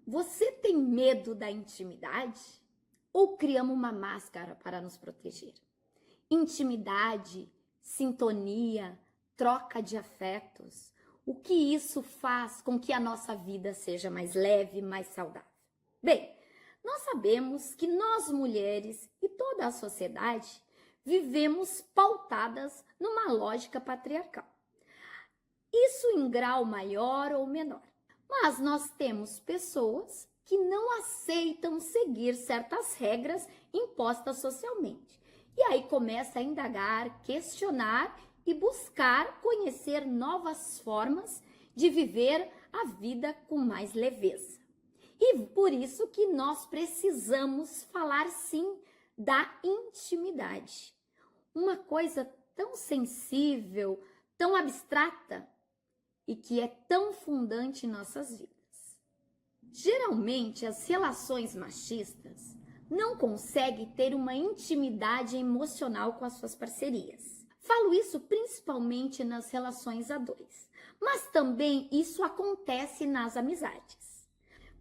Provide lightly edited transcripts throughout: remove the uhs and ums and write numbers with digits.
Você tem medo da intimidade? Ou criamos uma máscara para nos proteger? Intimidade, sintonia, troca de afetos. O que isso faz com que a nossa vida seja mais leve, mais saudável? Bem, nós sabemos que nós mulheres e toda a sociedade vivemos pautadas numa lógica patriarcal. Isso em grau maior ou menor. Mas nós temos pessoas que não aceitam seguir certas regras impostas socialmente. E aí começa a indagar, questionar e buscar conhecer novas formas de viver a vida com mais leveza. E por isso que nós precisamos falar sim da intimidade. Uma coisa tão sensível, tão abstrata e que é tão fundante em nossas vidas. Geralmente, as relações machistas não conseguem ter uma intimidade emocional com as suas parcerias. Falo isso principalmente nas relações a dois, mas também isso acontece nas amizades.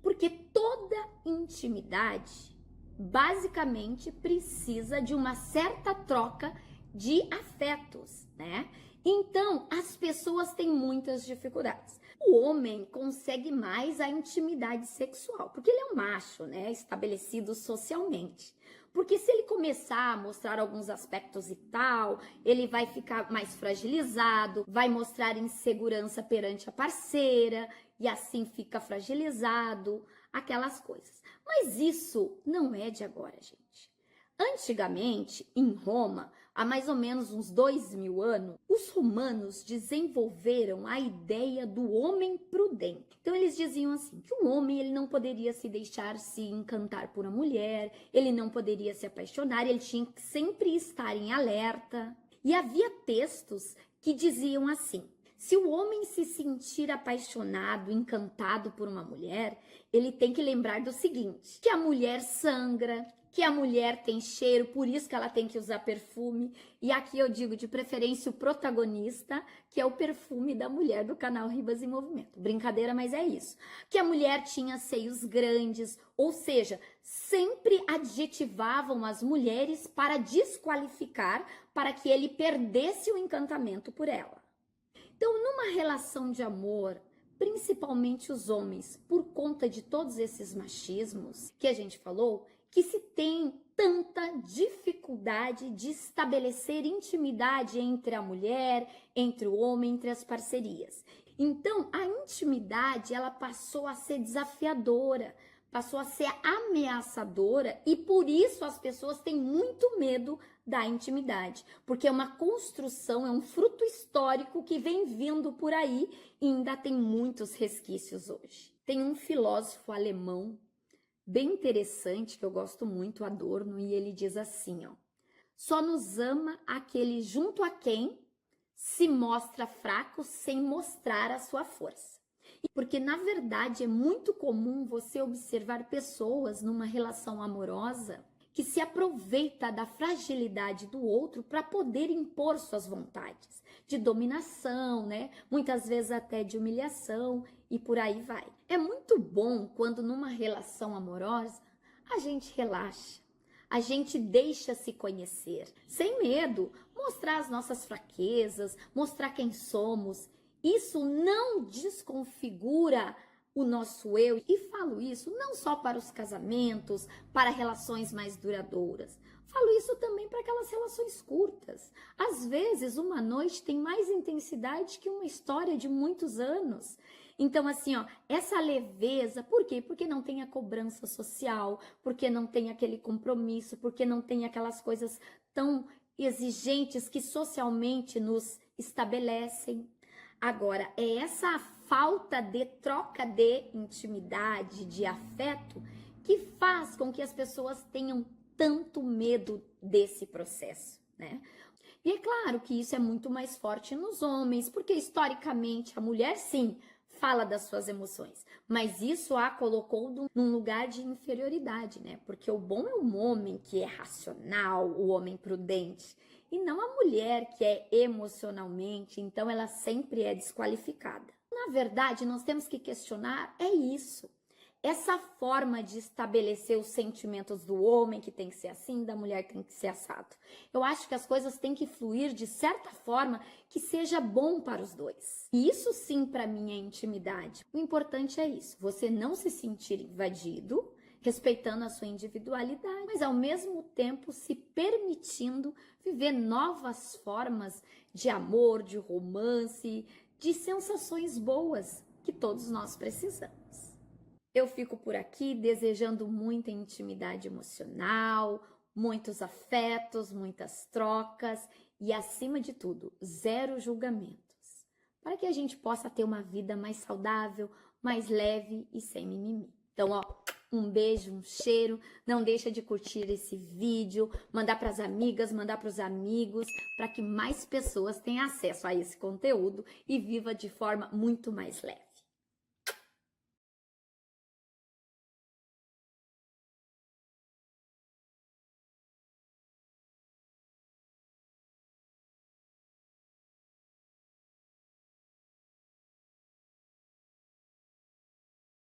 Porque toda intimidade, basicamente, precisa de uma certa troca de afetos, né? Então, as pessoas têm muitas dificuldades. O homem consegue mais a intimidade sexual, porque ele é um macho, né? Estabelecido socialmente. Porque se ele começar a mostrar alguns aspectos e tal, ele vai ficar mais fragilizado, vai mostrar insegurança perante a parceira, e assim fica fragilizado, aquelas coisas. Mas isso não é de agora, gente. Antigamente, em Roma, há mais ou menos uns 2000 anos, os romanos desenvolveram a ideia do homem prudente. Então eles diziam assim, que o homem ele não poderia se deixar se encantar por uma mulher, ele não poderia se apaixonar, ele tinha que sempre estar em alerta. E havia textos que diziam assim, se o homem se sentir apaixonado, encantado por uma mulher, ele tem que lembrar do seguinte, que a mulher sangra, que a mulher tem cheiro, por isso que ela tem que usar perfume. E aqui eu digo de preferência o protagonista, que é o perfume da mulher do canal Ribas em Movimento. Brincadeira, mas é isso. Que a mulher tinha seios grandes, ou seja, sempre adjetivavam as mulheres para desqualificar, para que ele perdesse o encantamento por ela. Então, numa relação de amor, principalmente os homens, por conta de todos esses machismos que a gente falou, que se tem tanta dificuldade de estabelecer intimidade entre a mulher, entre o homem, entre as parcerias. Então, a intimidade, ela passou a ser desafiadora, passou a ser ameaçadora e por isso as pessoas têm muito medo da intimidade, porque é uma construção, é um fruto histórico que vem vindo por aí e ainda tem muitos resquícios hoje. Tem um filósofo alemão bem interessante, que eu gosto muito, Adorno, e ele diz assim, ó, só nos ama aquele junto a quem se mostra fraco sem mostrar a sua força. Porque, na verdade, é muito comum você observar pessoas numa relação amorosa que se aproveita da fragilidade do outro para poder impor suas vontades de dominação, né? Muitas vezes até de humilhação e por aí vai. É muito bom quando numa relação amorosa a gente relaxa, a gente deixa se conhecer, sem medo, mostrar as nossas fraquezas, mostrar quem somos. Isso não desconfigura o nosso eu, e falo isso não só para os casamentos, para relações mais duradouras, falo isso também para aquelas relações curtas. Às vezes, uma noite tem mais intensidade que uma história de muitos anos. Então, assim, ó, essa leveza, por quê? Porque não tem a cobrança social, porque não tem aquele compromisso, porque não tem aquelas coisas tão exigentes que socialmente nos estabelecem. Agora, é essa falta de troca de intimidade, de afeto, que faz com que as pessoas tenham tanto medo desse processo, né? E é claro que isso é muito mais forte nos homens, porque historicamente a mulher, sim, fala das suas emoções, mas isso a colocou num lugar de inferioridade, né? Porque o bom é um homem que é racional, o homem prudente. e não a mulher que é emocionalmente, então ela sempre é desqualificada. Na verdade, nós temos que questionar é isso. Essa forma de estabelecer os sentimentos do homem que tem que ser assim, da mulher que tem que ser assado. Eu acho que as coisas têm que fluir de certa forma que seja bom para os dois. E isso sim para mim é intimidade. O importante é isso, você não se sentir invadido, respeitando a sua individualidade, mas ao mesmo tempo se permitindo viver novas formas de amor, de romance, de sensações boas que todos nós precisamos. Eu fico por aqui desejando muita intimidade emocional, muitos afetos, muitas trocas e, acima de tudo, zero julgamentos, para que a gente possa ter uma vida mais saudável, mais leve e sem mimimi. Então, um beijo, um cheiro, não deixa de curtir esse vídeo, mandar para as amigas, mandar para os amigos, para que mais pessoas tenham acesso a esse conteúdo e viva de forma muito mais leve.